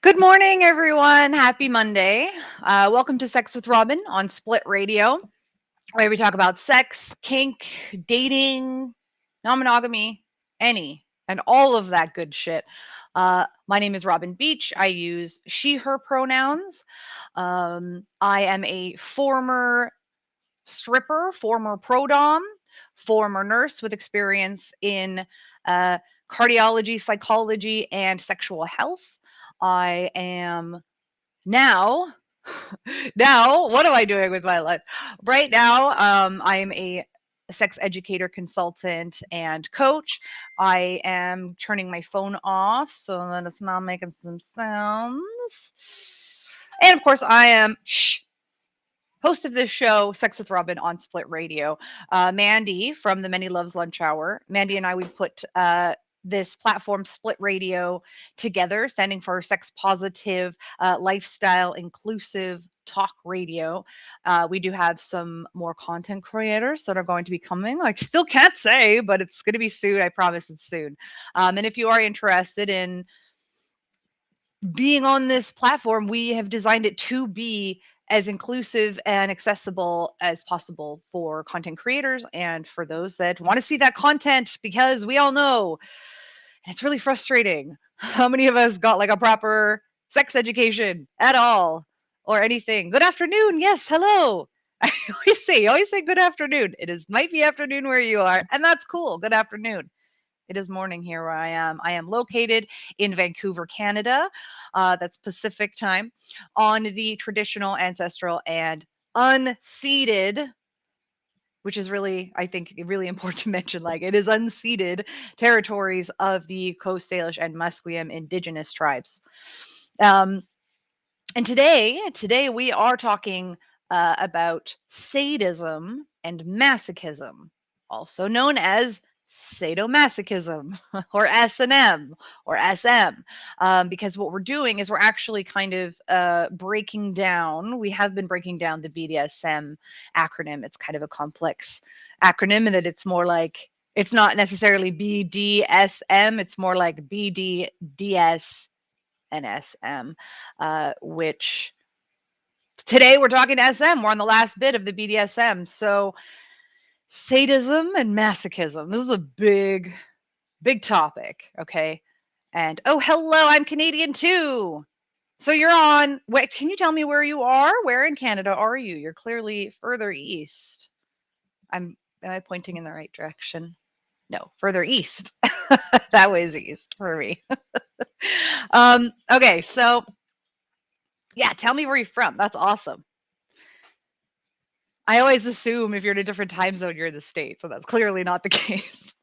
Good morning, everyone. Happy Monday. Welcome to Sex with Robin on Split Radio, where we talk about sex, kink, dating, non monogamy, any, and all of that good shit. My name is Robin Beach. I use she, her pronouns. I am a former stripper, former pro dom, former nurse with experience in uh, cardiology, psychology, and sexual health. I am now, now, what am I doing with my life? Right now, I am a sex educator, consultant, and coach. I am turning my phone off so that it's not making some sounds. And of course, I am host of this show, Sex with Robin on Split Radio. Mandy from the Many Loves Lunch Hour. Mandy and I, we put this platform, Split Radio, together, standing for Sex Positive, Lifestyle Inclusive Talk Radio. We do have some more content creators that are going to be coming. I still can't say, but it's going to be soon. I promise it's soon. And if you are interested in being on this platform, we have designed it to be as inclusive and accessible as possible for content creators and for those that want to see that content, because we all know, and it's really frustrating, how many of us got like a proper sex education at all or anything. Good afternoon. Yes, hello. I always say good afternoon. It is might be afternoon where you are, and that's cool. Good afternoon. It is morning here where I am. I am located in Vancouver, Canada. That's Pacific time, on the traditional, ancestral, and unceded, which is really, I think, really important to mention. Like, it is unceded territories of the Coast Salish and Musqueam Indigenous tribes. And today we are talking about sadism and masochism, also known as sadomasochism or S&M or SM, because what we're doing is we're actually kind of breaking down. We have been breaking down the BDSM acronym. It's kind of a complex acronym in that it's more like, it's not necessarily BDSM. It's more like BDDS and SM, which today we're talking SM. We're on the last bit of the BDSM. So sadism and masochism. This is a big, big topic. Okay. And oh, hello, I'm Canadian too. So you're on, wait, can you tell me where you are? Where in Canada are you? You're clearly further east. Am I pointing in the right direction? No, further east. That was east for me. Okay, so yeah, tell me where you're from. That's awesome. I always assume if you're in a different time zone, you're in the States, so that's clearly not the case.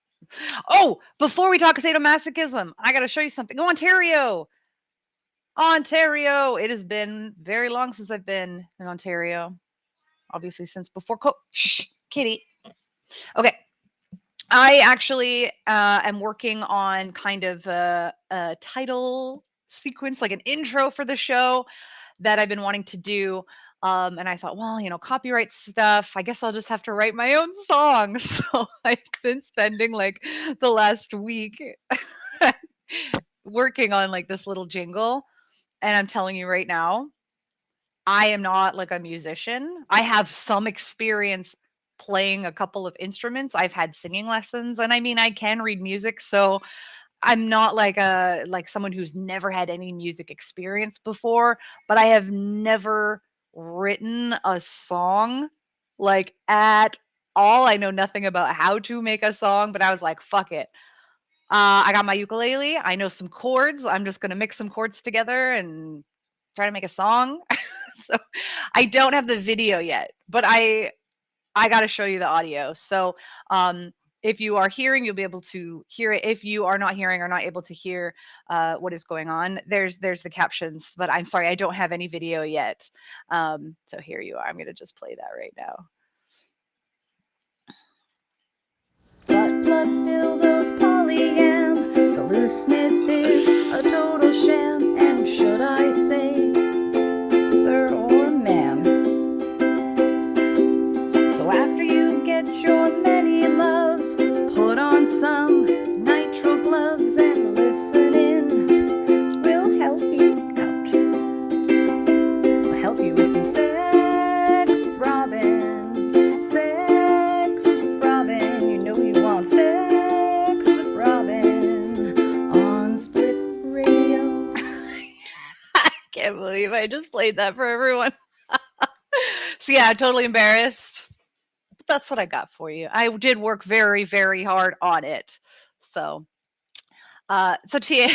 Oh, before we talk sadomasochism, I got to show you something. Oh, Ontario. Ontario. It has been very long since I've been in Ontario. Obviously, since before Shh, kitty. Okay. I actually am working on kind of a title sequence, like an intro for the show that I've been wanting to do. And I thought, well, copyright stuff, I guess I'll just have to write my own song. So I've been spending like the last week working on like this little jingle. And I'm telling you right now, I am not like a musician. I have some experience playing a couple of instruments. I've had singing lessons, and I mean, I can read music, so I'm not like someone who's never had any music experience before, but I have never written a song like at all. I know nothing about how to make a song, but I was like, fuck it. I got my ukulele. I know some chords. I'm just going to mix some chords together and try to make a song. So I don't have the video yet, but I got to show you the audio. So if you are hearing, you'll be able to hear it. If you are not hearing or not able to hear what is going on, there's the captions. But I'm sorry, I don't have any video yet. So here you are. I'm going to just play that right now. Butt plugs, dildos, polyam. The loose smith is a total sham. And should I say, sir or ma'am? So after you get your many loves, put on some nitrile gloves and listen in. We'll help you out can't believe I just played that for everyone. So yeah, totally embarrassed. But that's what I got for you. I did work very, very hard on it. So, so Tia,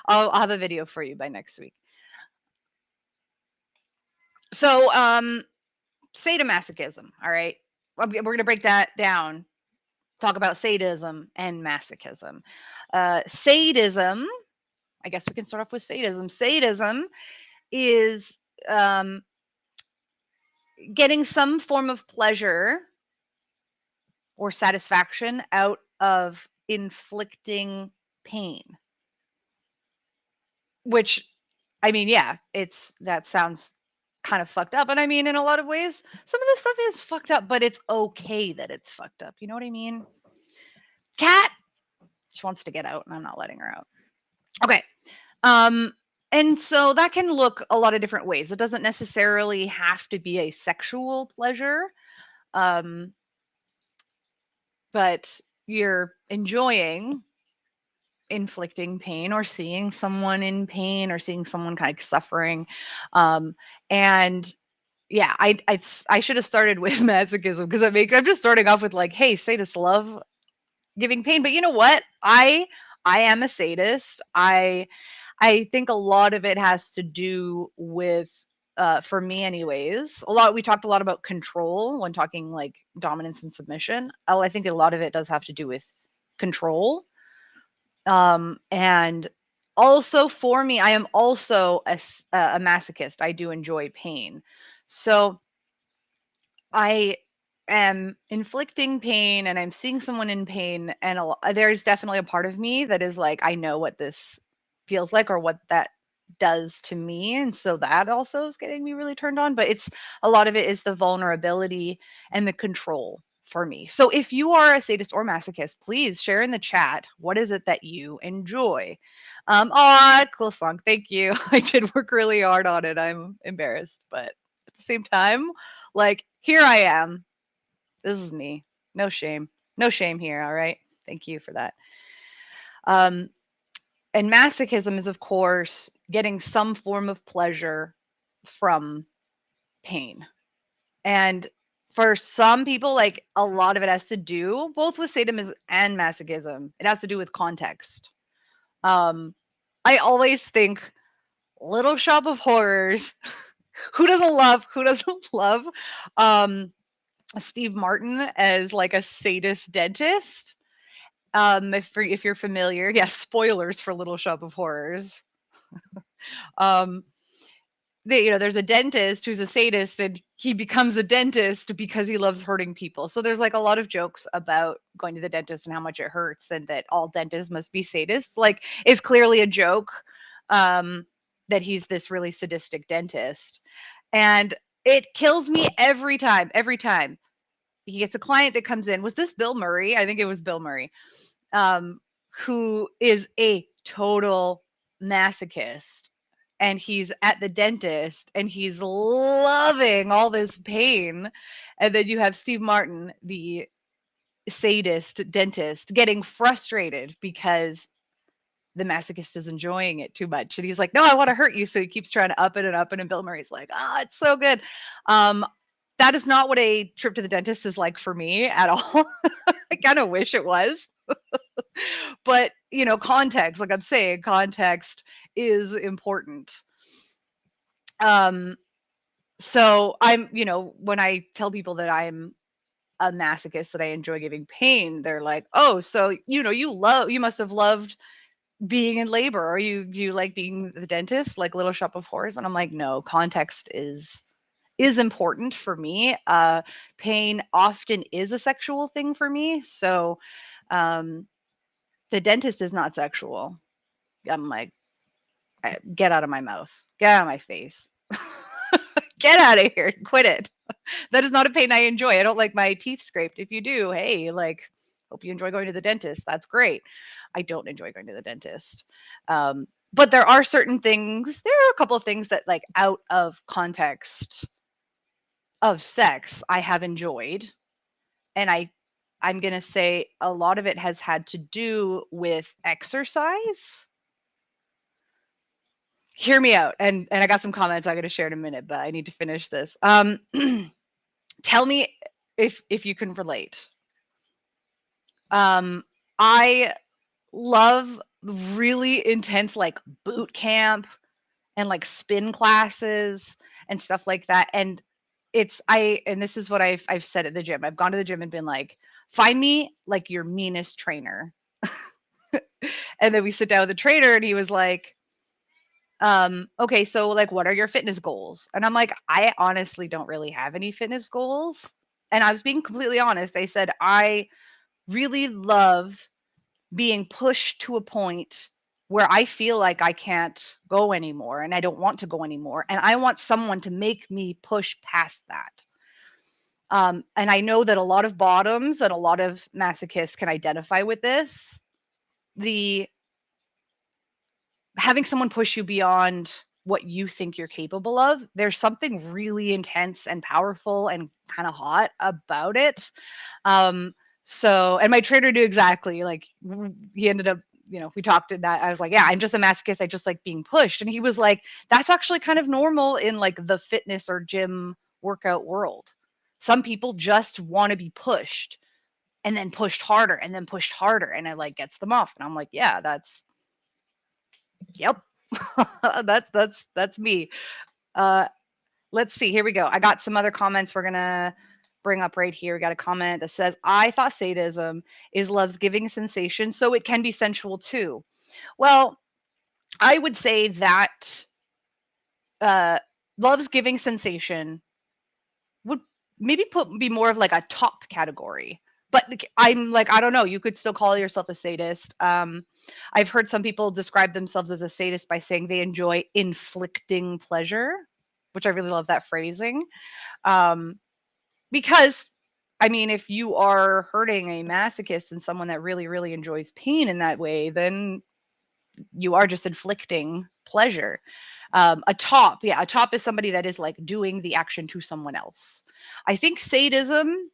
I'll have a video for you by next week. So, sadomasochism. All right, we're gonna break that down. Talk about sadism and masochism. Sadism. I guess we can start off with sadism. Sadism is getting some form of pleasure or satisfaction out of inflicting pain. Which, I mean, yeah, that sounds kind of fucked up. And I mean, in a lot of ways, some of this stuff is fucked up, but it's okay that it's fucked up. You know what I mean? Cat, she wants to get out, and I'm not letting her out. Okay. And so that can look a lot of different ways. It doesn't necessarily have to be a sexual pleasure. But you're enjoying inflicting pain or seeing someone in pain or seeing someone kind of suffering. And yeah, I should have started with masochism because I'm just starting off with like, hey, sadists love giving pain. But you know what? I am a sadist. I think a lot of it has to do with for me anyways, we talked a lot about control when talking like dominance and submission. I think a lot of it does have to do with control. And also for me, I am also a masochist. I do enjoy pain. So I am inflicting pain and I'm seeing someone in pain, and there's definitely a part of me that is like, I know what this feels like or what that does to me, and so that also is getting me really turned on. But it's a lot of it is the vulnerability and the control for me. So if you are a sadist or masochist, please share in the chat, what is it that you enjoy? Cool song, thank you. I did work really hard on it. I'm embarrassed, but at the same time, like, here I am. This is me. No shame. No shame here, all right? Thank you for that. And masochism is, of course, getting some form of pleasure from pain. And for some people, like, a lot of it has to do both with sadism and masochism. It has to do with context. I always think Little Shop of Horrors. Who doesn't love Steve Martin as like a sadist dentist? If you're familiar, yes, spoilers for Little Shop of Horrors. There's a dentist who's a sadist, and he becomes a dentist because he loves hurting people. So there's like a lot of jokes about going to the dentist and how much it hurts, and that all dentists must be sadists. Like, it's clearly a joke that he's this really sadistic dentist, and it kills me every time. Every time he gets a client that comes in. Was this Bill Murray? I think it was Bill Murray, who is a total masochist. And he's at the dentist and he's loving all this pain. And then you have Steve Martin, the sadist dentist, getting frustrated because the masochist is enjoying it too much. And he's like, no, I want to hurt you. So he keeps trying to up it and up it. And Bill Murray's like, it's so good. That is not what a trip to the dentist is like for me at all. I kind of wish it was. But, context, like I'm saying, context is important. So I'm, when I tell people that I'm a masochist, that I enjoy giving pain, they're like, oh, so, you must have loved being in labor, or you like being the dentist, like Little Shop of Horrors. And I'm like, no, context is important for me. Pain often is a sexual thing for me. So, the dentist is not sexual. I'm like, get out of my mouth, get out of my face. Get out of here, quit it. That is not a pain I enjoy. I don't like my teeth scraped. If you do, hey, like, hope you enjoy going to the dentist. That's great. I don't enjoy going to the dentist. But there are certain things, there are a couple of things that, like, out of context of sex, I have enjoyed. And I'm going to say a lot of it has had to do with exercise. hear me out. And I got some comments I'm going to share in a minute, but I need to finish this. Tell me if you can relate. I love really intense like boot camp and like spin classes and stuff like that. And and this is what I've said at the gym. I've gone to the gym and been like, find me like your meanest trainer. And then we sit down with the trainer and he was like, okay, so like what are your fitness goals? And I'm like, I honestly don't really have any fitness goals. And I was being completely honest. I said, I really love being pushed to a point where I feel like I can't go anymore and I don't want to go anymore. And I want someone to make me push past that. And I know that a lot of bottoms and a lot of masochists can identify with this. The having someone push you beyond what you think you're capable of, there's something really intense and powerful and kind of hot about it. So, and my trainer knew exactly, like, he ended up, we talked in that. I was like, yeah, I'm just a masochist. I just like being pushed. And he was like, that's actually kind of normal in like the fitness or gym workout world. Some people just want to be pushed and then pushed harder and then pushed harder. And it like gets them off. And I'm like, yeah, yep. that's me. Let's see. Here we go. I got some other comments we're going to bring up right here. We got a comment that says, I thought sadism is love's giving sensation, so it can be sensual too. Well, I would say that love's giving sensation would maybe be more of like a top category. But I'm like, I don't know. You could still call yourself a sadist. I've heard some people describe themselves as a sadist by saying they enjoy inflicting pleasure, which I really love that phrasing. Because, I mean, if you are hurting a masochist and someone that really, really enjoys pain in that way, then you are just inflicting pleasure. A top is somebody that is like doing the action to someone else. I think sadism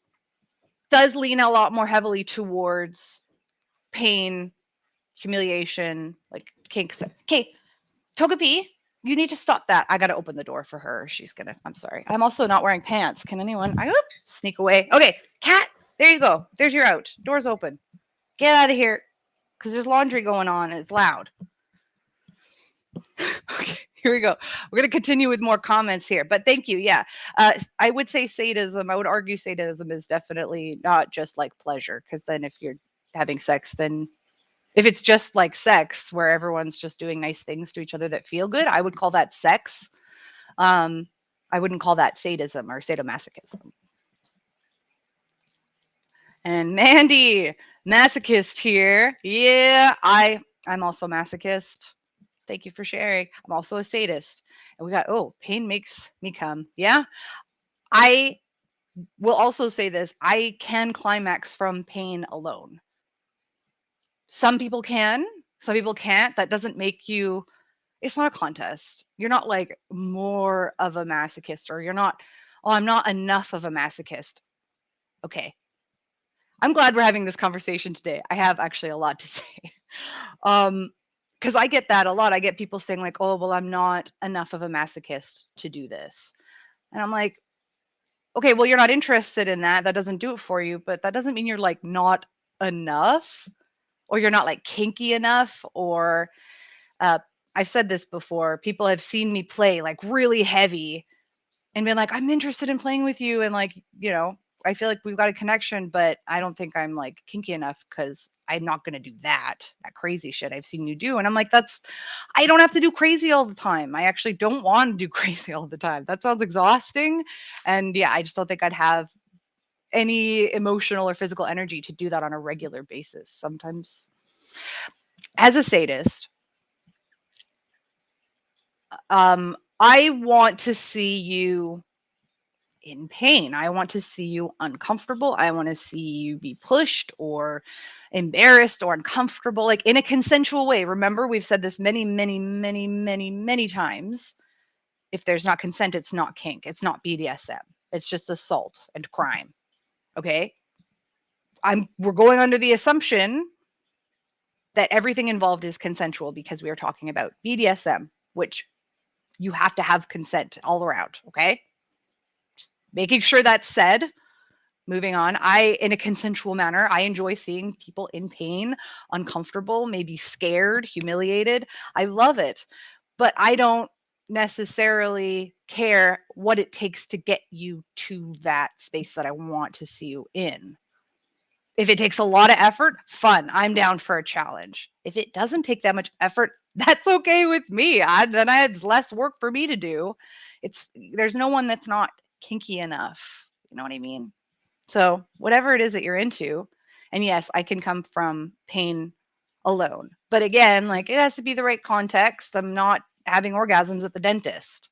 does lean a lot more heavily towards pain, humiliation, like kinks. Okay, Togepi, you need to stop that. I gotta open the door for her. I'm sorry. I'm also not wearing pants. Can anyone? Sneak away. Okay, cat. There you go. There's your out. Door's open. Get out of here, because there's laundry going on and it's loud. Okay, here we go. We're going to continue with more comments here, but thank you. Yeah. I would say sadism, I would argue sadism is definitely not just like pleasure, because then if you're having sex, then if it's just like sex where everyone's just doing nice things to each other that feel good, I would call that sex. I wouldn't call that sadism or sadomasochism. And Mandy, masochist here. Yeah, I'm also masochist. Thank you for sharing. I'm also a sadist. And we got, pain makes me come. Yeah. I will also say this. I can climax from pain alone. Some people can, some people can't. That doesn't make you, it's not a contest. You're not like more of a masochist, or you're not, I'm not enough of a masochist. Okay. I'm glad we're having this conversation today. I have actually a lot to say. Because I get that a lot. I get people saying like, oh, well, I'm not enough of a masochist to do this. And I'm like, okay, well, you're not interested in that. That doesn't do it for you, but that doesn't mean you're like not enough, or you're not like kinky enough, or I've said this before. People have seen me play like really heavy and been like, I'm interested in playing with you. And like, I feel like we've got a connection, but I don't think I'm like kinky enough, because I'm not going to do that crazy shit I've seen you do. And I'm like, I don't have to do crazy all the time. I actually don't want to do crazy all the time. That sounds exhausting. And yeah, I just don't think I'd have any emotional or physical energy to do that on a regular basis. Sometimes as a sadist, I want to see you in pain. I want to see you uncomfortable. I want to see you be pushed or embarrassed or uncomfortable, like in a consensual way. Remember, we've said this many, many, many, many, many times. If there's not consent, it's not kink. It's not BDSM. It's just assault and crime. Okay? We're going under the assumption that everything involved is consensual, because we are talking about BDSM, which you have to have consent all around, okay? Just making sure that's said. Moving on, in a consensual manner, I enjoy seeing people in pain, uncomfortable, maybe scared, humiliated. I love it, but I don't necessarily care what it takes to get you to that space that I want to see you in. If it takes a lot of effort, fun. I'm down for a challenge. If it doesn't take that much effort, that's okay with me. Then I had less work for me to do. There's no one that's not kinky enough. You know what I mean? So whatever it is that you're into, and yes, I can come from pain alone. But again, like it has to be the right context. I'm not having orgasms at the dentist.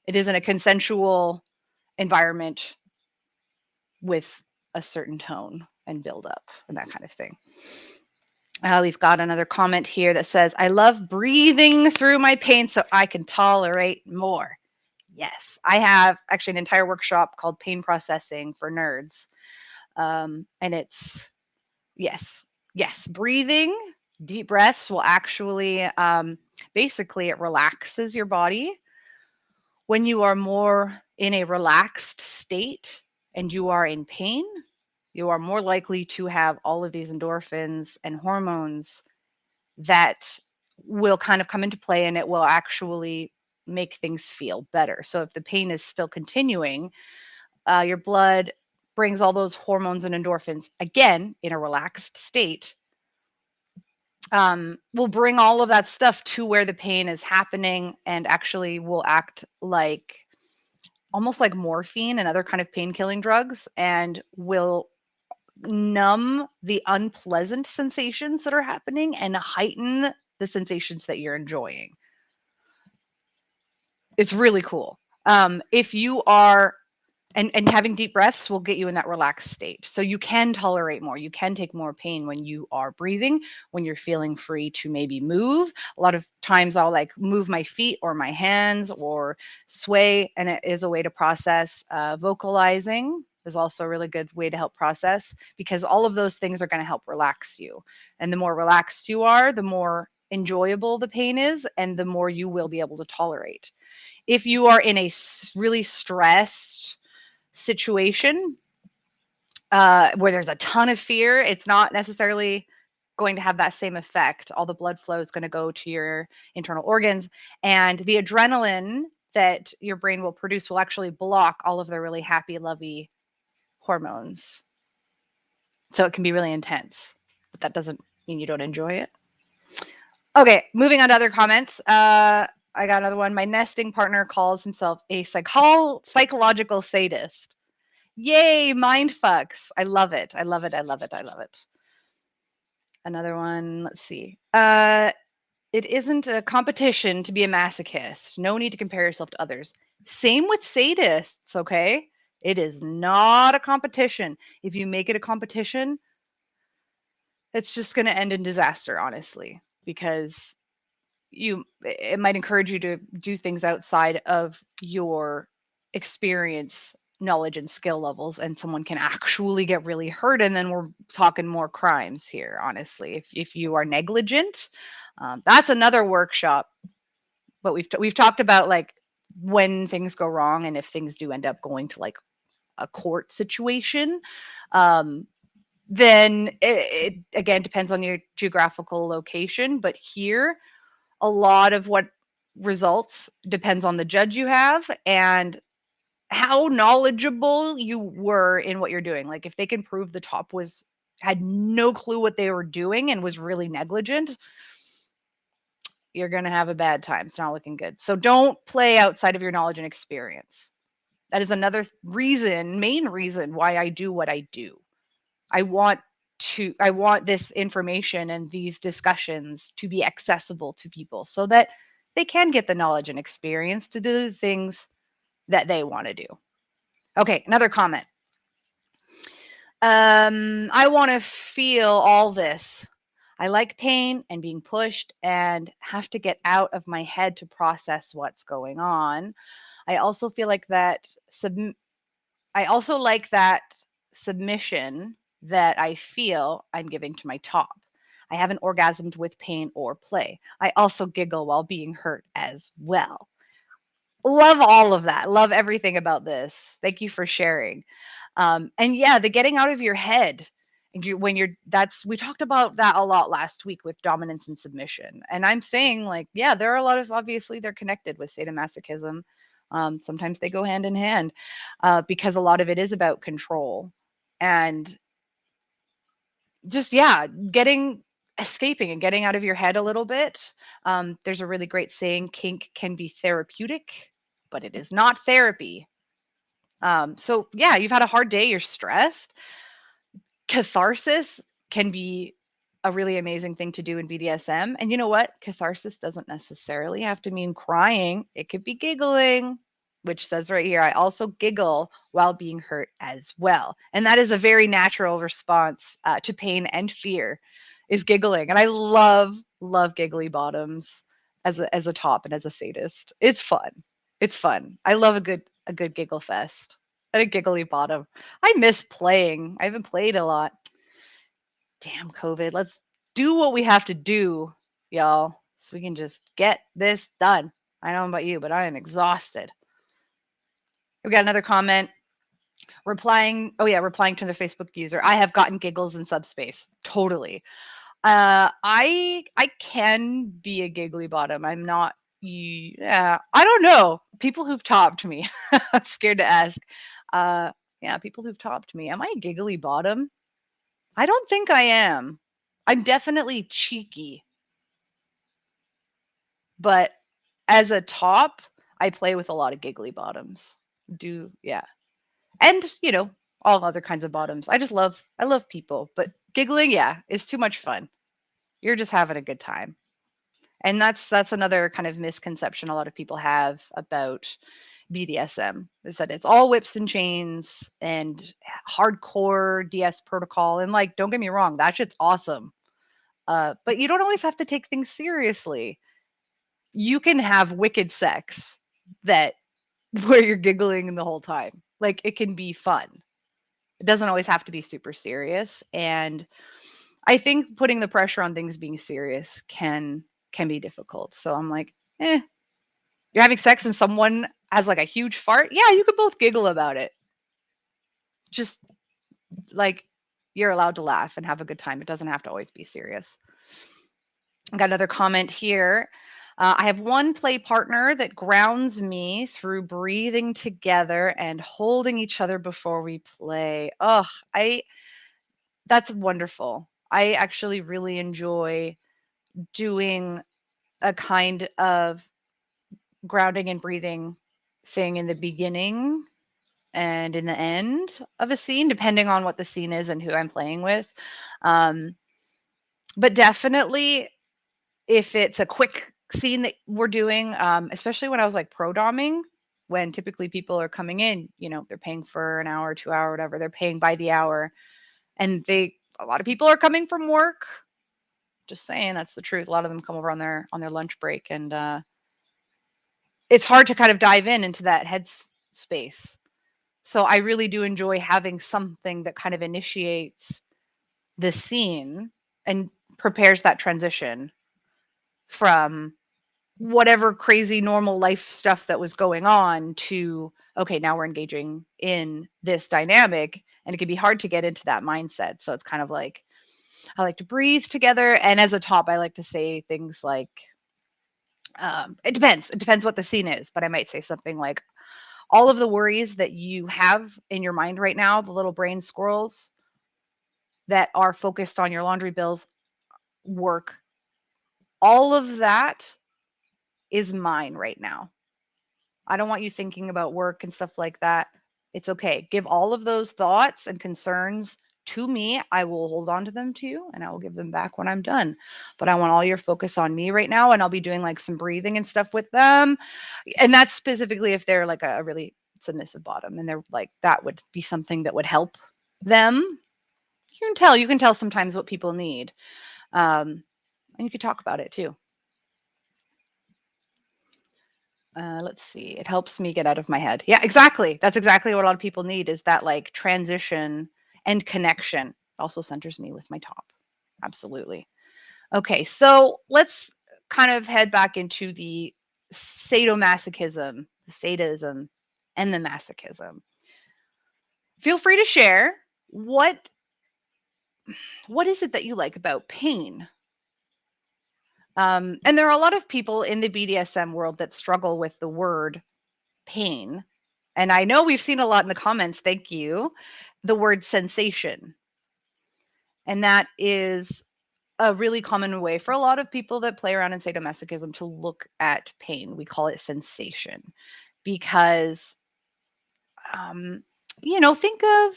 It isn't a consensual environment with a certain tone and build up and that kind of thing. We've got another comment here that says, I love breathing through my pain so I can tolerate more. Yes, I have actually an entire workshop called Pain Processing for Nerds. And it's, yes, breathing, deep breaths will actually, basically, it relaxes your body. When you are more in a relaxed state and you are in pain, you are more likely to have all of these endorphins and hormones that will kind of come into play, and it will actually make things feel better. So if the pain is still continuing, your blood brings all those hormones and endorphins again in a relaxed state. Will bring all of that stuff to where the pain is happening, and actually will act like almost like morphine and other kind of pain killing drugs, and will numb the unpleasant sensations that are happening and heighten the sensations that you're enjoying. It's really cool. If you are, and having deep breaths will get you in that relaxed state. So you can tolerate more. You can take more pain when you are breathing, when you're feeling free to maybe move. A lot of times I'll like move my feet or my hands or sway, and it is a way to process. Vocalizing is also a really good way to help process, because all of those things are going to help relax you. And the more relaxed you are, the more enjoyable the pain is, and the more you will be able to tolerate. If you are in a really stressed situation where there's a ton of fear, it's not necessarily going to have that same effect. All the blood flow is going to go to your internal organs, and the adrenaline that your brain will produce will actually block all of the really happy, lovey hormones. So it can be really intense, but that doesn't mean you don't enjoy it. Okay, moving on to other comments. I got another one. My nesting partner calls himself a psychological sadist. Yay, mind fucks. I love it. I love it. I love it. I love it. Another one. Let's see. It isn't a competition to be a masochist. No need to compare yourself to others. Same with sadists, okay? It is not a competition. If you make it a competition, it's just going to end in disaster, honestly, because it might encourage you to do things outside of your experience, knowledge, and skill levels, and someone can actually get really hurt, and then we're talking more crimes here, honestly. If you are negligent, that's another workshop. But we've talked about like when things go wrong, and if things do end up going to like a court situation, then it again depends on your geographical location. But here, a lot of what results depends on the judge you have and how knowledgeable you were in what you're doing. Like if they can prove the top had no clue what they were doing and was really negligent, you're going to have a bad time. It's not looking good. So don't play outside of your knowledge and experience. That is another main reason why I do what I do. I want this information and these discussions to be accessible to people so that they can get the knowledge and experience to do the things that they want to do. Okay, another comment. I want to feel all this. I like pain and being pushed and have to get out of my head to process what's going on. I also feel like that submission that I feel I'm giving to my top. I haven't orgasmed with pain or play. I also giggle while being hurt as well. love all of that. Love everything about this. Thank you for sharing. And yeah, the getting out of your head. When you're that's we talked about that a lot last week with dominance and submission. And I'm saying, like, yeah, there are a lot of, obviously they're connected with sadomasochism. Sometimes they go hand in hand, because a lot of it is about control and just, yeah, escaping and getting out of your head a little bit. There's a really great saying: kink can be therapeutic, but it is not therapy. So yeah, you've had a hard day, you're stressed. Catharsis can be a really amazing thing to do in BDSM. And you know what? Catharsis doesn't necessarily have to mean crying. It could be giggling, which says right here, I also giggle while being hurt as well. And that is a very natural response to pain and fear, is giggling. And I love giggly bottoms as a top and as a sadist. It's fun. It's fun. I love a good giggle fest and a giggly bottom. I miss playing. I haven't played a lot. Damn COVID. Let's do what we have to do, y'all, so we can just get this done. I don't know about you, but I am exhausted. We got another comment replying. Oh yeah, replying to the Facebook user. I have gotten giggles in subspace. Totally. I can be a giggly bottom. I'm not. Yeah, I don't know. People who've topped me. I'm scared to ask. Yeah, people who've topped me. Am I a giggly bottom? I don't think I am. I'm definitely cheeky, but as a top, I play with a lot of giggly bottoms. Yeah. And, all other kinds of bottoms. I love people, but giggling, yeah, is too much fun. You're just having a good time. And that's another kind of misconception a lot of people have about BDSM, is that it's all whips and chains and hardcore DS protocol. And, like, don't get me wrong, that shit's awesome. But you don't always have to take things seriously. You can have wicked sex that where you're giggling the whole time. Like, it can be fun. It doesn't always have to be super serious. And I think putting the pressure on things being serious can be difficult. So I'm like, you're having sex and someone has like a huge fart. Yeah, you could both giggle about it. Just like, you're allowed to laugh and have a good time. It doesn't have to always be serious. I got another comment here. I have one play partner that grounds me through breathing together and holding each other before we play. Oh, that's wonderful. I actually really enjoy doing a kind of grounding and breathing thing in the beginning and in the end of a scene, depending on what the scene is and who I'm playing with. But definitely, if it's a quick scene that we're doing, especially when I was like pro doming, when typically people are coming in, they're paying for an hour, 2 hour, whatever, they're paying by the hour, and a lot of people are coming from work. Just saying, that's the truth. A lot of them come over on their lunch break, and it's hard to kind of dive into that head space. So I really do enjoy having something that kind of initiates the scene and prepares that transition from whatever crazy normal life stuff that was going on to, okay, now we're engaging in this dynamic. And it can be hard to get into that mindset. So it's kind of like, I like to breathe together. And as a top, I like to say things like, it depends what the scene is, but I might say something like, all of the worries that you have in your mind right now, the little brain squirrels that are focused on your laundry bills, work, all of that is mine right now. I don't want you thinking about work and stuff like that. It's okay. Give all of those thoughts and concerns to me. I will hold on to them to you and I will give them back when I'm done. But I want all your focus on me right now. And I'll be doing like some breathing and stuff with them. And that's specifically if they're like a really submissive bottom and they're like, that would be something that would help them. You can tell sometimes what people need. And you could talk about it too. Let's see. It helps me get out of my head. Yeah, exactly. That's exactly what a lot of people need, is that like transition and connection. It also centers me with my top. Absolutely. Okay, so let's kind of head back into the sadomasochism the sadism, and the masochism. Feel free to share what is it that you like about pain? And there are a lot of people in the BDSM world that struggle with the word pain. And I know we've seen a lot in the comments, thank you, the word sensation. And that is a really common way for a lot of people that play around in sadomasochism to look at pain. We call it sensation because, um, think of,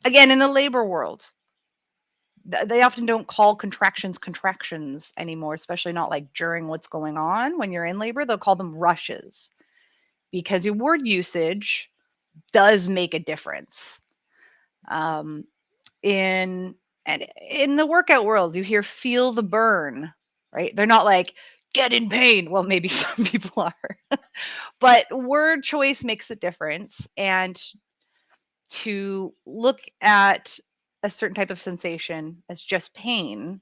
again, in the labor world, they often don't call contractions anymore, especially not like during what's going on when you're in labor. They'll call them rushes because your word usage does make a difference. Um, in and in the workout world, you hear feel the burn, right? They're not like get in pain. Well, maybe some people are, but word choice makes a difference. And to look at a certain type of sensation as just pain,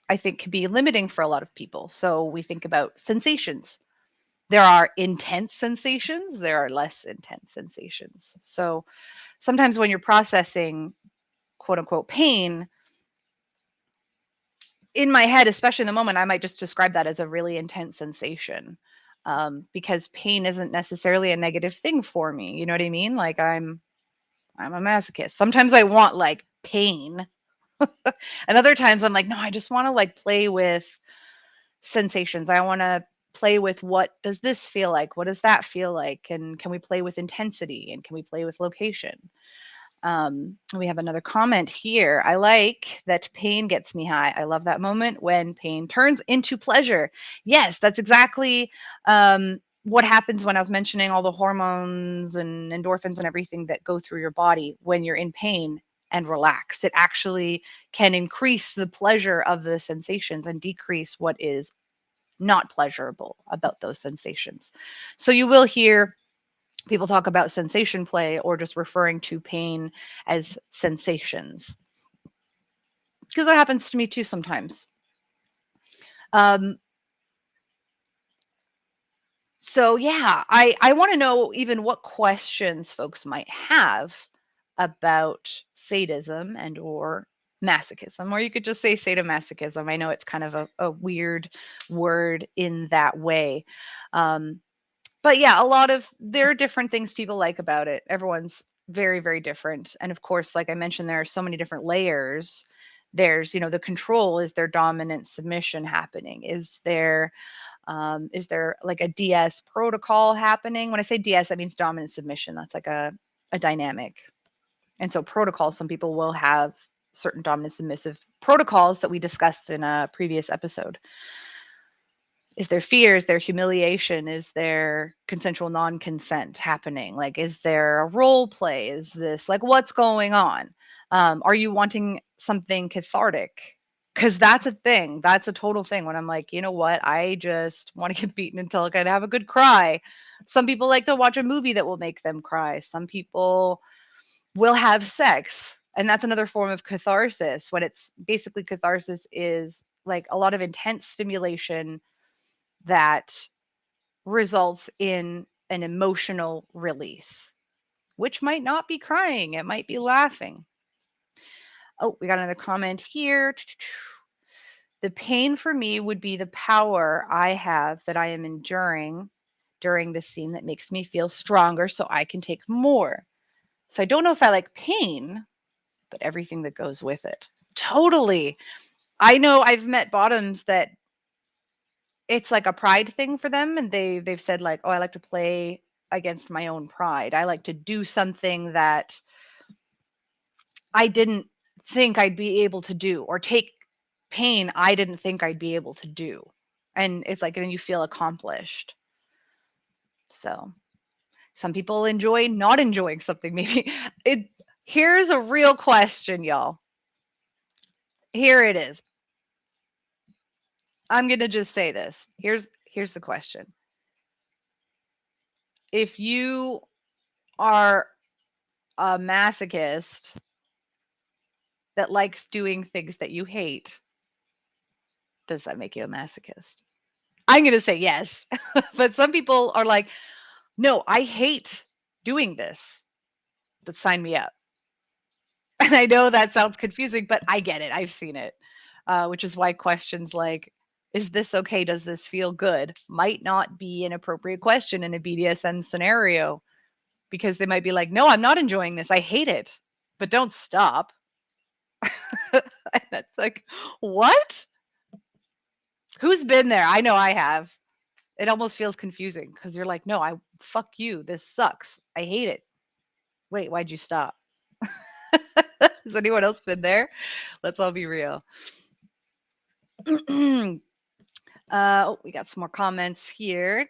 I think can be limiting for a lot of people. So we think about sensations. There are intense sensations, there are less intense sensations. So sometimes when you're processing quote unquote pain, in my head, especially in the moment, I might just describe that as a really intense sensation, because pain isn't necessarily a negative thing for me. You know what I mean? Like I'm a masochist. Sometimes I want like pain, and other times I'm like, no, I just want to like play with sensations. I want to play with what does this feel like? What does that feel like? And can we play with intensity? And can we play with location? We have another comment here. I like that pain gets me high. I love that moment when pain turns into pleasure. Yes, that's exactly what happens when I was mentioning all the hormones and endorphins and everything that go through your body when you're in pain and relaxed. It actually can increase the pleasure of the sensations and decrease what is not pleasurable about those sensations. So you will hear people talk about sensation play or just referring to pain as sensations, because that happens to me too sometimes. Um, so yeah, I want to know even what questions folks might have about sadism and or masochism, or you could just say sadomasochism. I know it's kind of a weird word in that way. Um, but yeah, there are different things people like about it. Everyone's very, very different. And of course, like I mentioned, there are so many different layers. There's, the control. Is there dominant submission happening? Is there like a DS protocol happening? When I say DS, that means dominant submission. That's like a dynamic. And so protocol, some people will have certain dominant submissive protocols that we discussed in a previous episode. Is there fear? Is there humiliation? Is there consensual non-consent happening? Like, is there a role play? Is this like what's going on? Are you wanting something cathartic? Because that's a thing. That's a total thing. When I'm like, you know what? I just want to get beaten until I can have a good cry. Some people like to watch a movie that will make them cry. Some people will have sex. And that's another form of catharsis. When it's basically catharsis is like a lot of intense stimulation that results in an emotional release, which might not be crying, it might be laughing. Oh, we got another comment here. The pain for me would be the power I have that I am enduring during this scene that makes me feel stronger so I can take more. So I don't know if I like pain, but everything that goes with it. Totally. I know I've met bottoms that it's like a pride thing for them, and they've said like, oh, I like to play against my own pride. I like to do something that I didn't think I'd be able to do, or take pain I didn't think I'd be able to do. And it's like then you feel accomplished. So some people enjoy not enjoying something. Maybe it here's a real question, y'all. Here it is. I'm gonna just say this. Here's the question. If you are a masochist that likes doing things that you hate, does that make you a masochist? I'm going to say yes. But some people are like, no, I hate doing this, but sign me up. And I know that sounds confusing, but I get it. I've seen it, which is why questions like, is this okay? Does this feel good? Might not be an appropriate question in a BDSM scenario, because they might be like, no, I'm not enjoying this. I hate it, but don't stop. And that's like, what? Who's been there? I know I have. It almost feels confusing because you're like, no, fuck you. This sucks. I hate it. Wait, why'd you stop? Has anyone else been there? Let's all be real. Oh, we got some more comments here.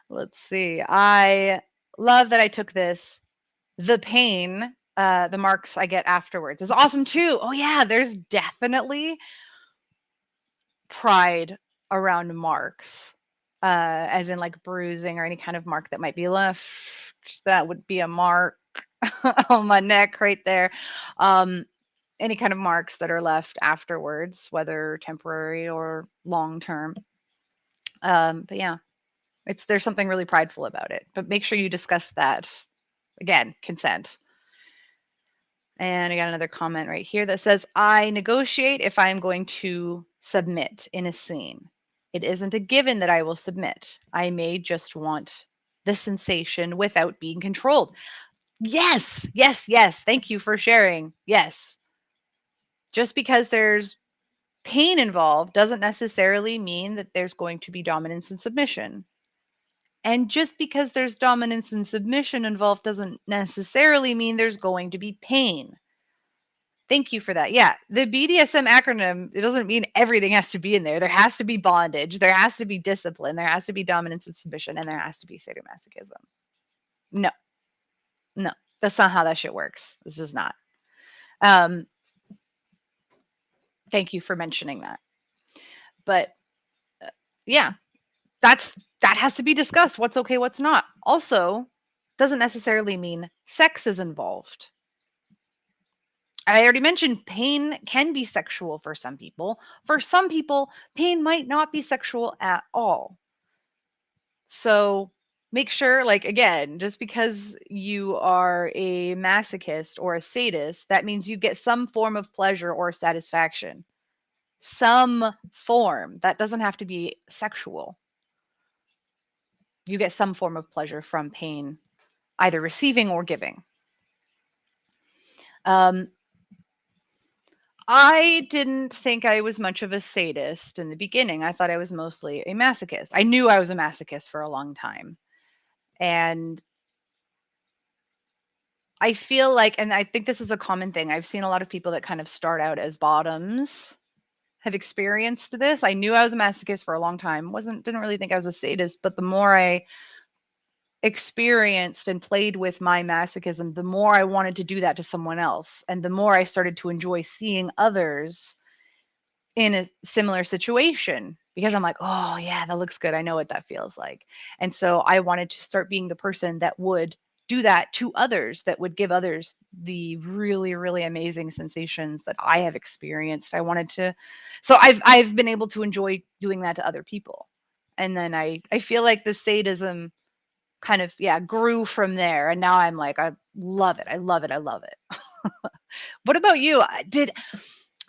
Let's see. I love that I took this. The pain, the marks I get afterwards is awesome too. Oh yeah, there's definitely pride around marks, as in like bruising or any kind of mark that might be left. That would be a mark on my neck right there. Any kind of marks that are left afterwards, whether temporary or long term. But yeah, there's something really prideful about it. But make sure you discuss that. Again, consent. And I got another comment right here that says, I negotiate if I'm going to submit in a scene. It isn't a given that I will submit. I may just want the sensation without being controlled. Yes, yes, yes. Thank you for sharing. Yes. Just because there's pain involved doesn't necessarily mean that there's going to be dominance and submission. And just because there's dominance and submission involved doesn't necessarily mean there's going to be pain. Thank you for that. Yeah, the BDSM acronym, it doesn't mean everything has to be in there. There has to be bondage, there has to be discipline, there has to be dominance and submission, and there has to be sadomasochism. No, no, that's not how that shit works. This is not. Thank you for mentioning that. But yeah, that has to be discussed. What's okay, what's not. Also, doesn't necessarily mean sex is involved. I already mentioned pain can be sexual for some people. For some people, pain might not be sexual at all. So make sure, like, again, just because you are a masochist or a sadist, that means you get some form of pleasure or satisfaction. Some form. That doesn't have to be sexual. You get some form of pleasure from pain, either receiving or giving. I didn't think I was much of a sadist in the beginning. I thought I was mostly a masochist. I knew I was a masochist for a long time. And I feel like, and I think this is a common thing, I've seen a lot of people that kind of start out as bottoms have experienced this. I knew I was a masochist for a long time. Didn't really think I was a sadist, but the more I experienced and played with my masochism, the more I wanted to do that to someone else. And the more I started to enjoy seeing others in a similar situation, because I'm like, oh yeah, that looks good. I know what that feels like. And so I wanted to start being the person that would do that to others, that would give others the really, really amazing sensations that I have experienced. So I've been able to enjoy doing that to other people. And then I feel like the sadism kind of, yeah, grew from there. And now I'm like, I love it. I love it. I love it. What about you?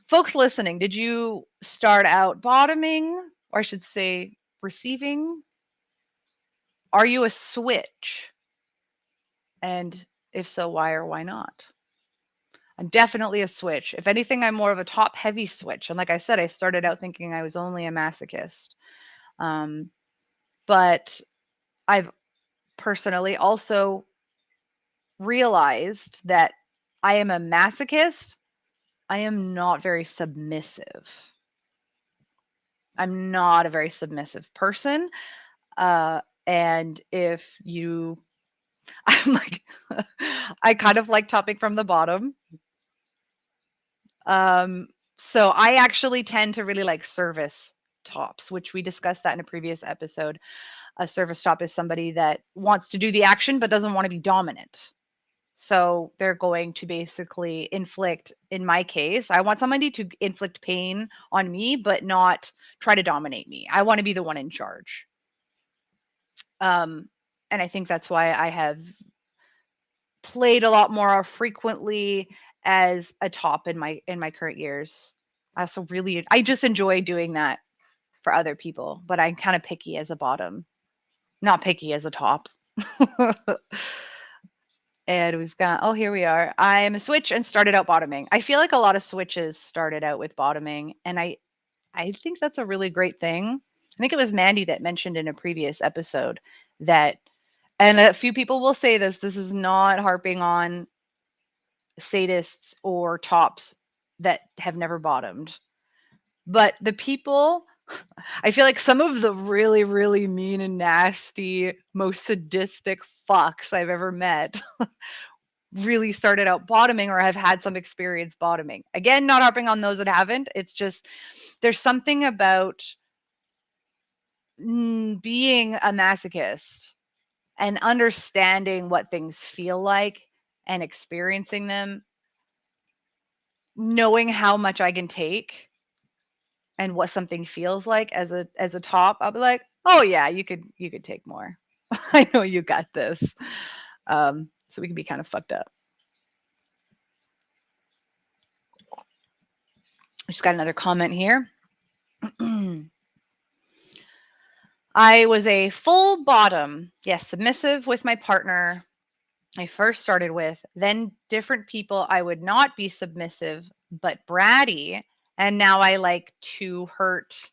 Folks listening, did you start out bottoming, or I should say receiving? Are you a switch? And if so, why or why not? I'm definitely a switch. If anything, I'm more of a top heavy switch. And like I said, I started out thinking I was only a masochist. But I've personally also realized that I am a masochist. I am not very submissive. I'm not a very submissive person. And if you, I'm like, I kind of like topping from the bottom. So I actually tend to really like service tops, which we discussed that in a previous episode. A service top is somebody that wants to do the action but doesn't want to be dominant. So they're going to basically inflict, in my case, I want somebody to inflict pain on me, but not try to dominate me. I want to be the one in charge. And I think that's why I have played a lot more frequently as a top in my current years. I just enjoy doing that for other people, but I'm kind of picky as a bottom, not picky as a top. And we've got, oh, here we are. I'm a switch and started out bottoming. I feel like a lot of switches started out with bottoming, and I think that's a really great thing. I think it was Mandy that mentioned in a previous episode that, and a few people will say this is not harping on sadists or tops that have never bottomed. But the people, I feel like some of the really, really mean and nasty, most sadistic fucks I've ever met really started out bottoming or have had some experience bottoming. Again, not harping on those that haven't. It's just there's something about being a masochist and understanding what things feel like and experiencing them, knowing how much I can take and what something feels like as a top. I'll be like, oh yeah, you could take more. I know you got this. So we can be kind of fucked up. I just got another comment here. I was a full bottom, yes, submissive with my partner I first started with, then different people I would not be submissive but bratty, and now I like to hurt,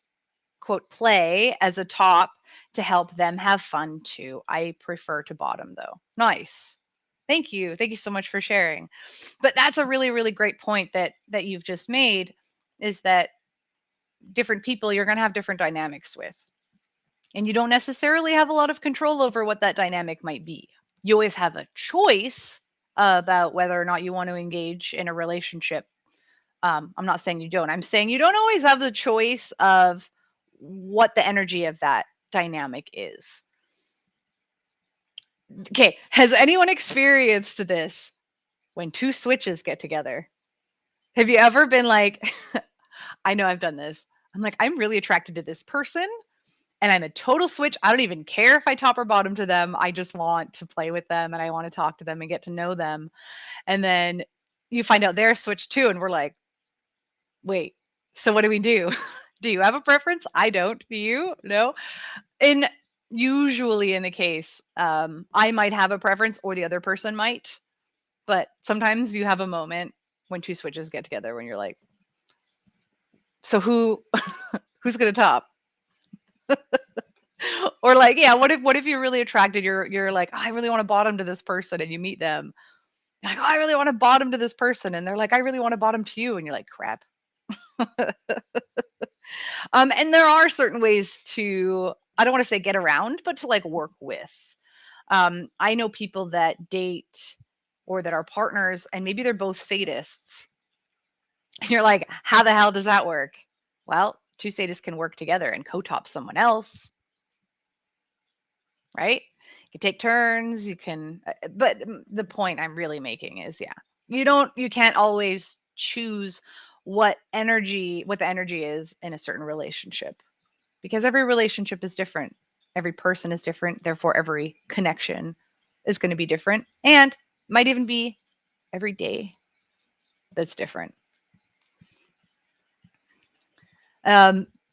quote, play as a top to help them have fun too. I prefer to bottom though. Nice. Thank you. Thank you so much for sharing. But that's a really, really great point that you've just made, is that different people you're going to have different dynamics with. And you don't necessarily have a lot of control over what that dynamic might be. You always have a choice about whether or not you want to engage in a relationship. I'm not saying you don't. I'm saying you don't always have the choice of what the energy of that dynamic is. Okay, has anyone experienced this when two switches get together? Have you ever been like, I know I've done this. I'm like, I'm really attracted to this person and I'm a total switch. I don't even care if I top or bottom to them. I just want to play with them and I want to talk to them and get to know them. And then you find out they're a switch too. And we're like, wait, so what do we do? Do you have a preference? I don't. Do you? No. And usually in the case, I might have a preference or the other person might. But sometimes you have a moment when two switches get together when you're like, so who's gonna top? Or like, yeah, what if you're really attracted? You're like, oh, I really want to bottom to this person, and you meet them. You're like, oh, I really want to bottom to this person, and they're like, I really want to bottom to you, and you're like, crap. And there are certain ways to, I don't want to say get around, but to like work with. I know people that date or that are partners, and maybe they're both sadists. And you're like, how the hell does that work? Well, two sadists can work together and co-top someone else, right? You can take turns, you can, but the point I'm really making is, yeah, you can't always choose what the energy is in a certain relationship, because every relationship is different. Every person is different. Therefore, every connection is going to be different and might even be every day that's different.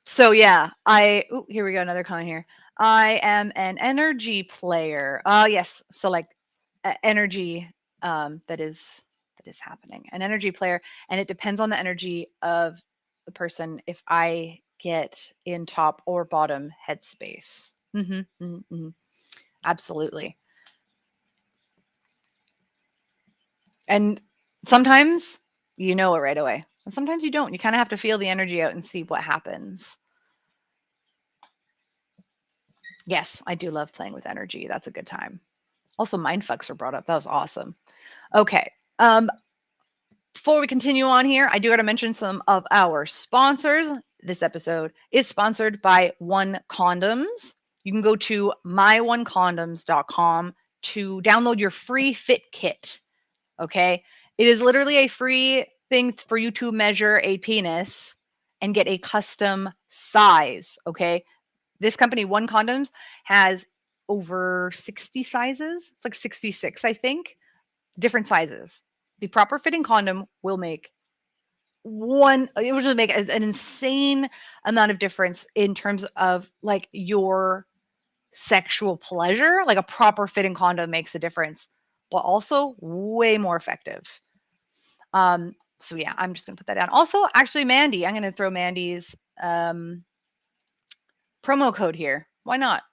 So yeah, here we go, another comment here. I am an energy player. Yes, so like energy that is happening. An energy player, and it depends on the energy of the person if I get in top or bottom headspace. Absolutely. And sometimes you know it right away. And sometimes you don't. You kind of have to feel the energy out and see what happens. Yes, I do love playing with energy. That's a good time. Also, mindfucks were brought up. That was awesome. Okay. Before we continue on here, I do got to mention some of our sponsors. This episode is sponsored by One Condoms. You can go to myonecondoms.com to download your free fit kit. Okay. It is literally a free thing for you to measure a penis and get a custom size. Okay. This company, One Condoms, has over 60 sizes. It's like 66, I think, different sizes. The proper fitting condom will make it will just make an insane amount of difference in terms of like your sexual pleasure. Like a proper fitting condom makes a difference, but also way more effective. So yeah, I'm just gonna put that down. Also, actually, Mandy, I'm gonna throw Mandy's promo code here. Why not?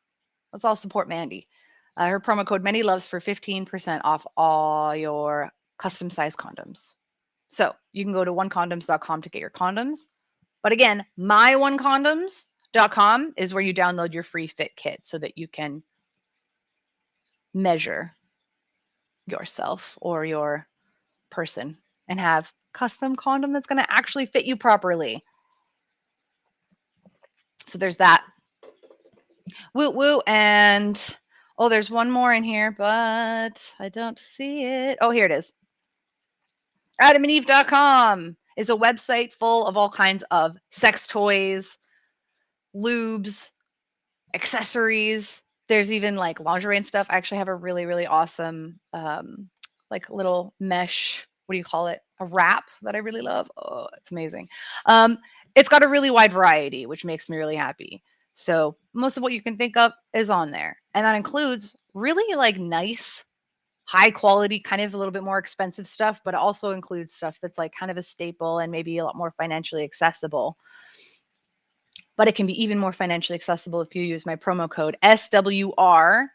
Let's all support Mandy. Her promo code Mandy Loves for 15% off all your custom size condoms. So you can go to onecondoms.com to get your condoms. But again, myonecondoms.com is where you download your free fit kit so that you can measure yourself or your person and have custom condom that's going to actually fit you properly. So there's that. Woo woo. And oh, there's one more in here, but I don't see it. Oh, here it is. AdamandEve.com is a website full of all kinds of sex toys, lubes, accessories. There's even like lingerie and stuff. I actually have a really, really awesome like little mesh, what do you call it? A wrap that I really love. Oh, it's amazing. It's got a really wide variety, which makes me really happy. So most of what you can think of is on there. And that includes really like nice, high quality, kind of a little bit more expensive stuff, but it also includes stuff that's like kind of a staple and maybe a lot more financially accessible. But it can be even more financially accessible if you use my promo code SWR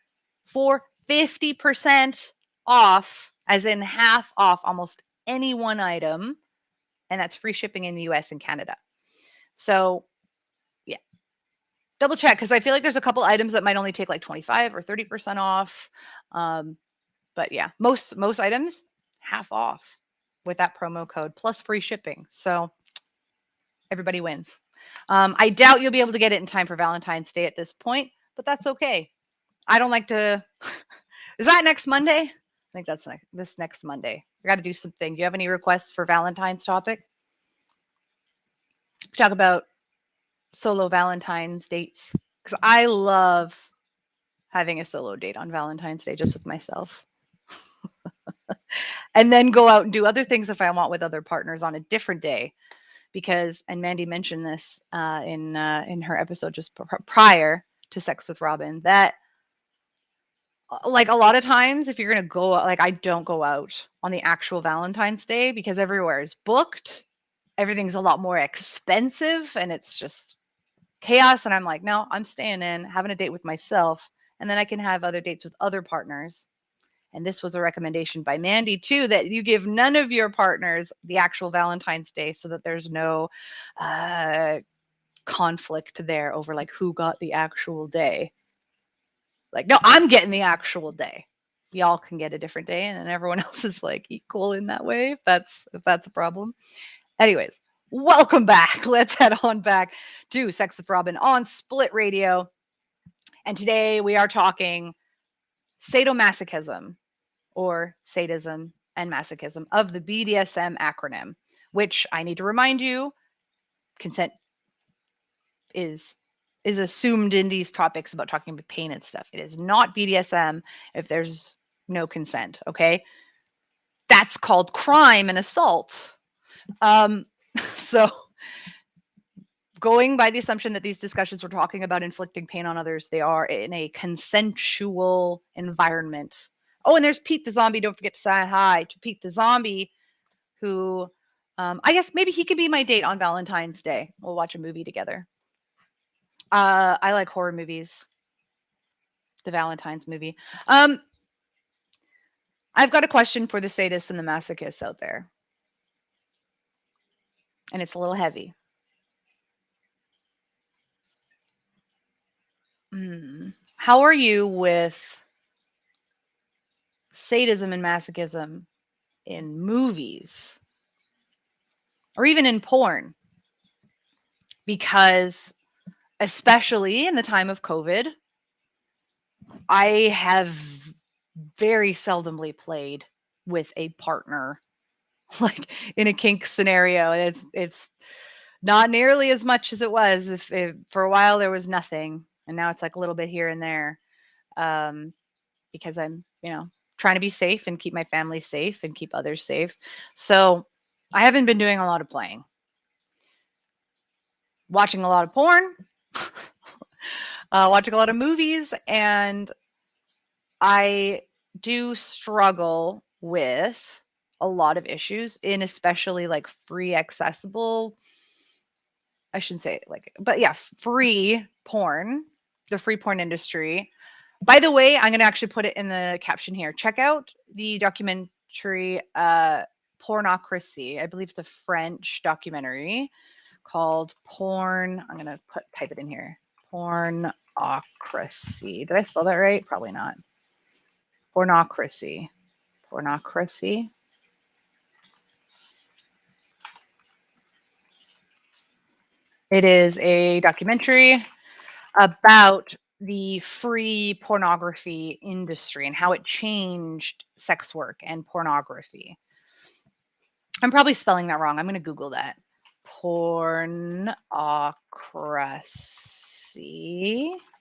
for 50% off, as in half off almost any one item. And that's free shipping in the US and Canada. So yeah, double check, because I feel like there's a couple items that might only take like 25 or 30% off. But yeah, most items half off with that promo code plus free shipping. So everybody wins. I doubt you'll be able to get it in time for Valentine's Day at this point, but that's okay. I don't like to. Is that next Monday? I think that's this next Monday. I got to do something. Do you have any requests for Valentine's topic? Talk about solo Valentine's dates, because I love having a solo date on Valentine's Day just with myself. And then go out and do other things if I want with other partners on a different day. Because, and Mandy mentioned this in her episode just prior to Sex with Robin, that like a lot of times if you're going to go, like I don't go out on the actual Valentine's Day because everywhere is booked. Everything's a lot more expensive and it's just chaos. And I'm like, no, I'm staying in, having a date with myself. And then I can have other dates with other partners. And this was a recommendation by Mandy too, that you give none of your partners the actual Valentine's Day so that there's no conflict there over like who got the actual day. Like, no, I'm getting the actual day. Y'all can get a different day, and then everyone else is like equal in that way. If that's a problem. Anyways, welcome back. Let's head on back to Sex with Robin on Split Radio. And today we are talking sadomasochism, or sadism and masochism, of the BDSM acronym, which I need to remind you, consent is assumed in these topics about talking about pain and stuff. It is not BDSM if there's no consent, okay? That's called crime and assault. So going by the assumption that these discussions were talking about inflicting pain on others, they are in a consensual environment. Oh, and there's Pete the Zombie. Don't forget to say hi to Pete the Zombie, who I guess maybe he could be my date on Valentine's Day. We'll watch a movie together. I like horror movies. The Valentine's movie. I've got a question for the sadists and the masochists out there. And it's a little heavy. How are you with sadism and masochism in movies or even in porn? Because especially in the time of COVID, I have very seldomly played with a partner, like in a kink scenario. It's not nearly as much as it was. If for a while there was nothing, and now it's like a little bit here and there. because I'm, trying to be safe and keep my family safe and keep others safe. So I haven't been doing a lot of playing, watching a lot of porn, watching a lot of movies, and I do struggle with a lot of issues in especially like free accessible, I shouldn't say like, but yeah, free porn, the free porn industry. By the way, I'm going to actually put it in the caption here. Check out the documentary Pornocracy. I believe it's a French documentary called Porn. I'm going to type it in here. Pornocracy. Did I spell that right? Probably not. Pornocracy. Pornocracy. It is a documentary about the free pornography industry and how it changed sex work and pornography. I'm probably spelling that wrong. I'm going to Google that. Pornocracy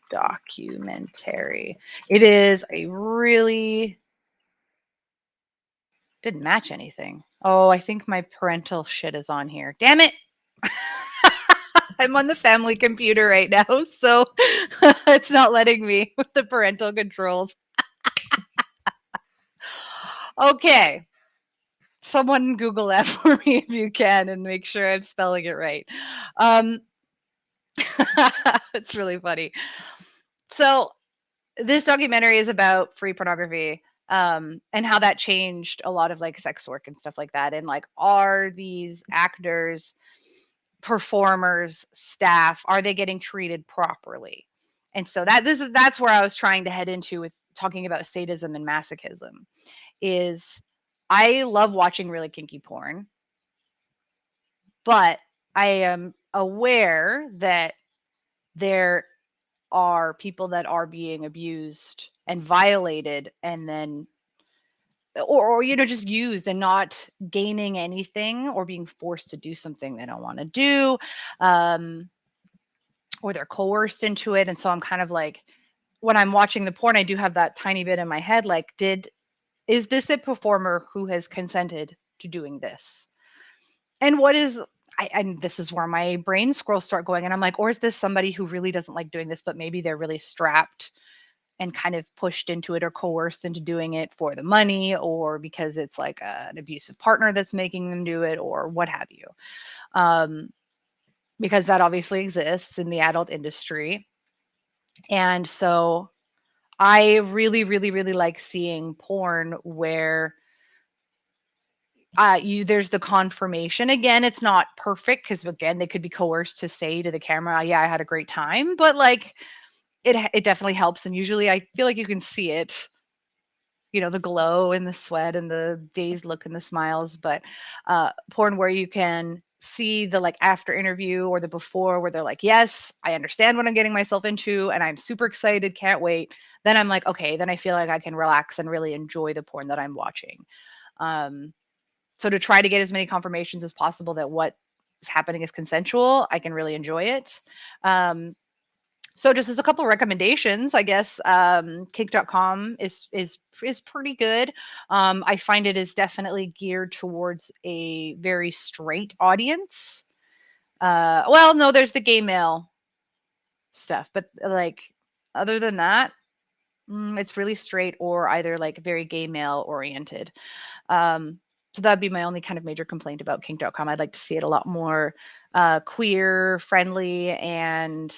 documentary. It is a really didn't match anything. Oh, I think my parental shit is on here. Damn it. I'm on the family computer right now, so it's not letting me with the parental controls. Okay. Someone Google that for me if you can and make sure I'm spelling it right. It's really funny. So this documentary is about free pornography and how that changed a lot of like sex work and stuff like that. And like, are these actors, performers, staff, are they getting treated properly? And so that's where I was trying to head into with talking about sadism and masochism. Is I love watching really kinky porn, but I am aware that there are people that are being abused and violated and then or just used and not gaining anything or being forced to do something they don't want to do, or they're coerced into it. And so I'm kind of like, when I'm watching the porn, I do have that tiny bit in my head like, is this a performer who has consented to doing this? And what is and this is where my brain scrolls start going, and I'm like, or is this somebody who really doesn't like doing this, but maybe they're really strapped and kind of pushed into it or coerced into doing it for the money, or because it's like an abusive partner that's making them do it, or what have you. Because that obviously exists in the adult industry. And so I really, really, really like seeing porn where there's the confirmation. Again, it's not perfect because again, they could be coerced to say to the camera, yeah, I had a great time, but like it definitely helps. And usually I feel like you can see it, the glow and the sweat and the dazed look and the smiles. But porn where you can see the like after interview or the before where they're like, yes, I understand what I'm getting myself into and I'm super excited, can't wait. Then I'm like, okay, then I feel like I can relax and really enjoy the porn that I'm watching. So to try to get as many confirmations as possible that what is happening is consensual, I can really enjoy it. So just as a couple of recommendations, I guess kink.com is pretty good. I find it is definitely geared towards a very straight audience. Well, no, there's the gay male stuff, but like other than that, it's really straight or either like very gay male oriented. So that'd be my only kind of major complaint about kink.com. I'd like to see it a lot more queer friendly, and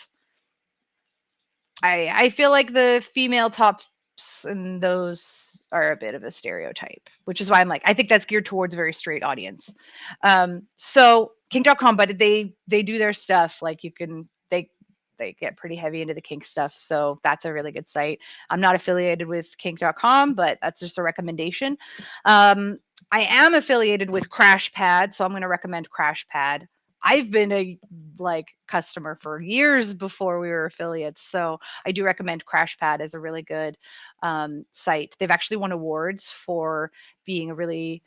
I feel like the female tops and those are a bit of a stereotype, which is why I'm like, I think that's geared towards a very straight audience. So kink.com, but they do their stuff. Like you can, they get pretty heavy into the kink stuff. So that's a really good site. I'm not affiliated with kink.com, but that's just a recommendation. I am affiliated with CrashPad, so I'm going to recommend CrashPad. I've been a customer for years before we were affiliates, so I do recommend CrashPad as a really good site. They've actually won awards for being a really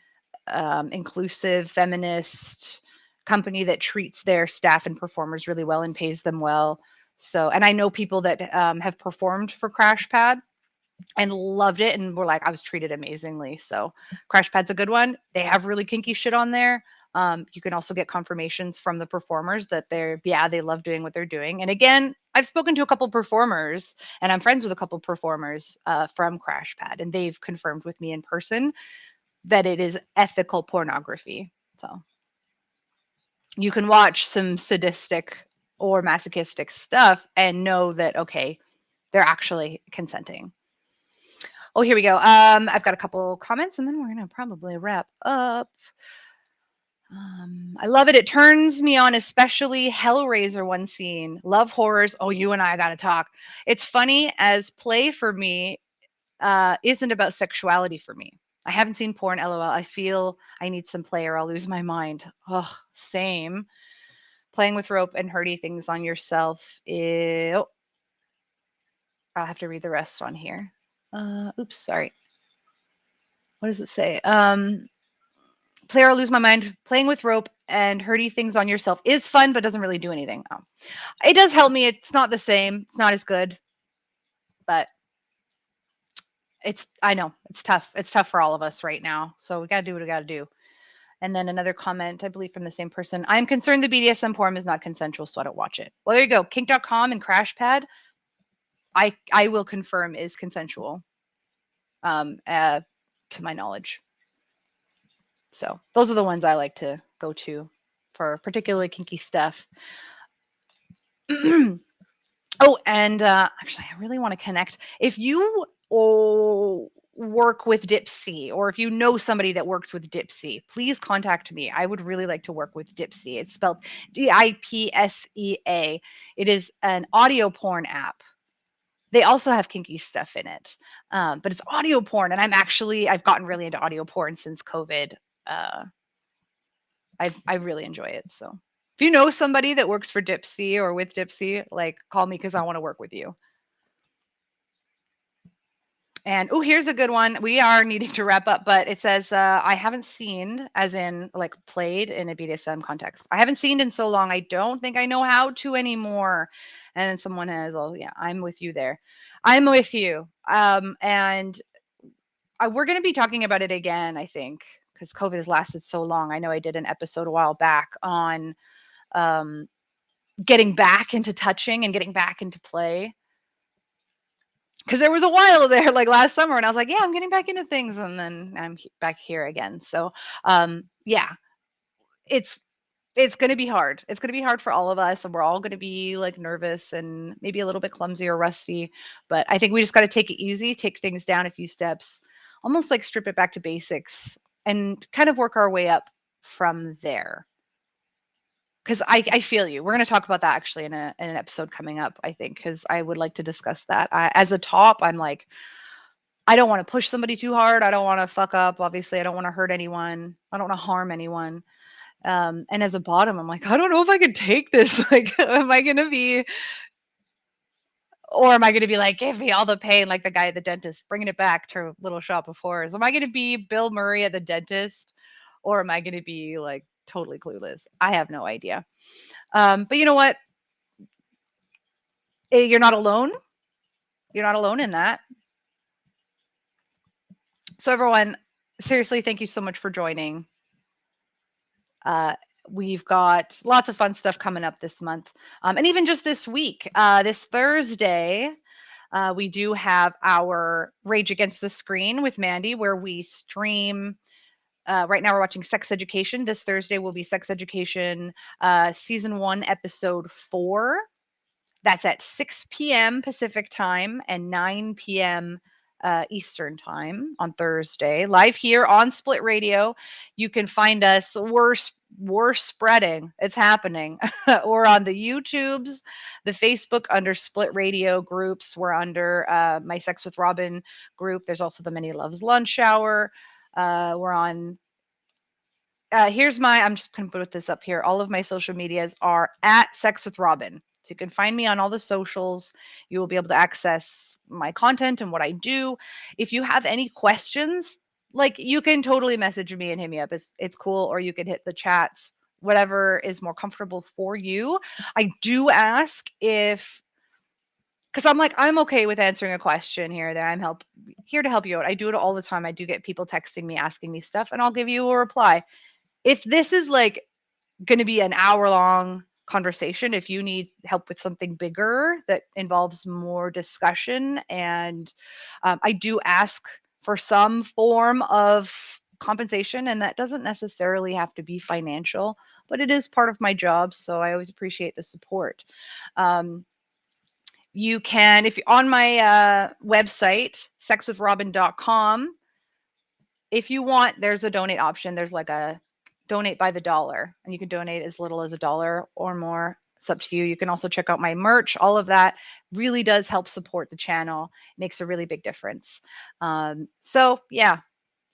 inclusive, feminist company that treats their staff and performers really well and pays them well. So, and I know people that have performed for CrashPad. and loved it, and were like, I was treated amazingly. So Crash Pad's a good one. They have really kinky shit on there. You can also get confirmations from the performers that they love doing what they're doing. And again, I've spoken to a couple performers, and I'm friends with a couple performers from Crash Pad, and they've confirmed with me in person that it is ethical pornography. So you can watch some sadistic or masochistic stuff and know that, okay, they're actually consenting. Oh, here we go. I've got a couple comments, and then we're gonna probably wrap up. I love it. It turns me on, especially Hellraiser one scene. Love horrors. Oh, you and I gotta talk. It's funny as play for me isn't about sexuality for me. I haven't seen porn. LOL. I feel I need some play or I'll lose my mind. Ugh, same. Playing with rope and hurting things on yourself. I'll have to read the rest on here. Oops, sorry. What does it say? Play or lose my mind. Playing with rope and hurting things on yourself is fun, but doesn't really do anything. Oh. It does help me. It's not the same. It's not as good, but I know it's tough. It's tough for all of us right now. So we got to do what we got to do. And then another comment, I believe from the same person. I'm concerned the BDSM porn is not consensual, so I don't watch it. Well, there you go. Kink.com and Crashpad, I will confirm is consensual, to my knowledge. So those are the ones I like to go to for particularly kinky stuff. Oh, and actually, I really want to connect. If you work with Dipsea, or if you know somebody that works with Dipsea, please contact me. I would really like to work with Dipsea. It's spelled DIPSEA. It is an audio porn app. They also have kinky stuff in it, but it's audio porn, and I've gotten really into audio porn since COVID. I really enjoy it. So if you know somebody that works for Dipsea or with Dipsea, like, call me because I want to work with you. And here's a good one. We are needing to wrap up, but it says, I haven't seen, as in like played in a BDSM context. I haven't seen in so long. I don't think I know how to anymore. And then someone has, oh yeah, I'm with you there. I'm with you. And we're going to be talking about it again, I think, because COVID has lasted so long. I know I did an episode a while back on getting back into touching and getting back into play. Because there was a while there, like last summer, and I was like, yeah, I'm getting back into things, and then I'm back here again. So, yeah, it's going to be hard. It's going to be hard for all of us, and we're all going to be like nervous and maybe a little bit clumsy or rusty. But I think we just got to take it easy, take things down a few steps, almost like strip it back to basics, and kind of work our way up from there. Because I feel you. We're going to talk about that actually in an episode coming up, I think, because I would like to discuss that. As a top, I'm like, I don't want to push somebody too hard. I don't want to fuck up. Obviously, I don't want to hurt anyone. I don't want to harm anyone. And as a bottom, I'm like, I don't know if I could take this. Like, am I going to be, or am I going to be like, give me all the pain, like the guy at the dentist, bringing it back to Little Shop of Horrors? Am I going to be Bill Murray at the dentist, or am I going to be like totally clueless? I have no idea. But you know what? You're not alone. You're not alone in that. So everyone, seriously, thank you so much for joining. We've got lots of fun stuff coming up this month. And even just this week, this Thursday, we do have our Rage Against the Screen with Mandy, where we stream. Right now we're watching Sex Education. This Thursday will be Sex Education Season 1, Episode 4. That's at 6 p.m. Pacific time and 9 p.m. Eastern time on Thursday, live here on Split Radio. You can find us. We're spreading. It's happening. We're on the YouTubes, the Facebook under Split Radio groups. We're under My Sex with Robin group. There's also the Many Loves Lunch Hour. We're on. Here's I'm just going to put this up here. All of my social medias are at Sex with Robin. So you can find me on all the socials. You will be able to access my content and what I do. If you have any questions, like, you can totally message me and hit me up. It's cool. Or you can hit the chats, whatever is more comfortable for you. I do ask if because I'm like, I'm okay with answering a question here or there. Here to help you out. I do it all the time. I do get people texting me, asking me stuff, and I'll give you a reply. If this is like going to be an hour long conversation, if you need help with something bigger that involves more discussion, and I do ask for some form of compensation, and that doesn't necessarily have to be financial, but it is part of my job, so I always appreciate the support. You can, if you're on my website, sexwithrobin.com, if you want, there's a donate option. There's like a donate by the dollar, and you can donate as little as $1 or more. It's up to you. You can also check out my merch. All of that really does help support the channel. It makes a really big difference. So yeah,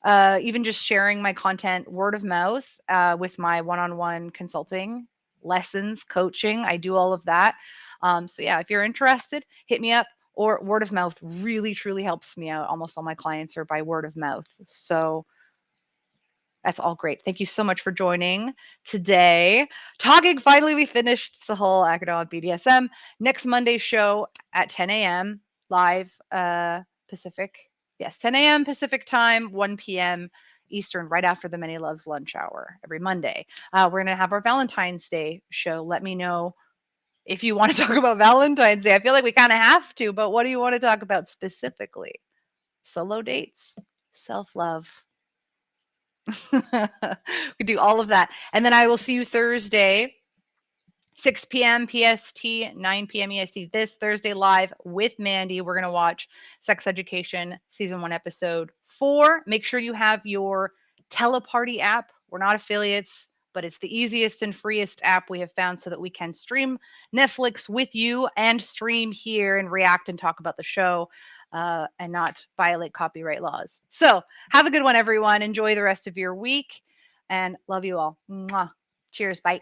even just sharing my content word of mouth with my one-on-one consulting lessons, coaching, I do all of that. So yeah, if you're interested, hit me up. Or word of mouth really truly helps me out. Almost all my clients are by word of mouth. So that's all great. Thank you so much for joining today. Talking, finally, we finished the whole acronym BDSM. Next Monday's show at 10 a.m. live Pacific. Yes, 10 a.m. Pacific time, 1 p.m. Eastern, right after the Many Loves lunch hour every Monday. We're going to have our Valentine's Day show. Let me know if you want to talk about Valentine's Day. I feel like we kind of have to, but what do you want to talk about specifically? Solo dates, self-love. We do all of that. And then I will see you Thursday, 6 p.m. PST, 9 p.m. EST, this Thursday live with Mandy. We're going to watch Sex Education Season 1, Episode 4. Make sure you have your Teleparty app. We're not affiliates, but it's the easiest and freest app we have found so that we can stream Netflix with you and stream here and react and talk about the show and not violate copyright laws. So have a good one, everyone. Enjoy the rest of your week and love you all. Mwah. Cheers. Bye.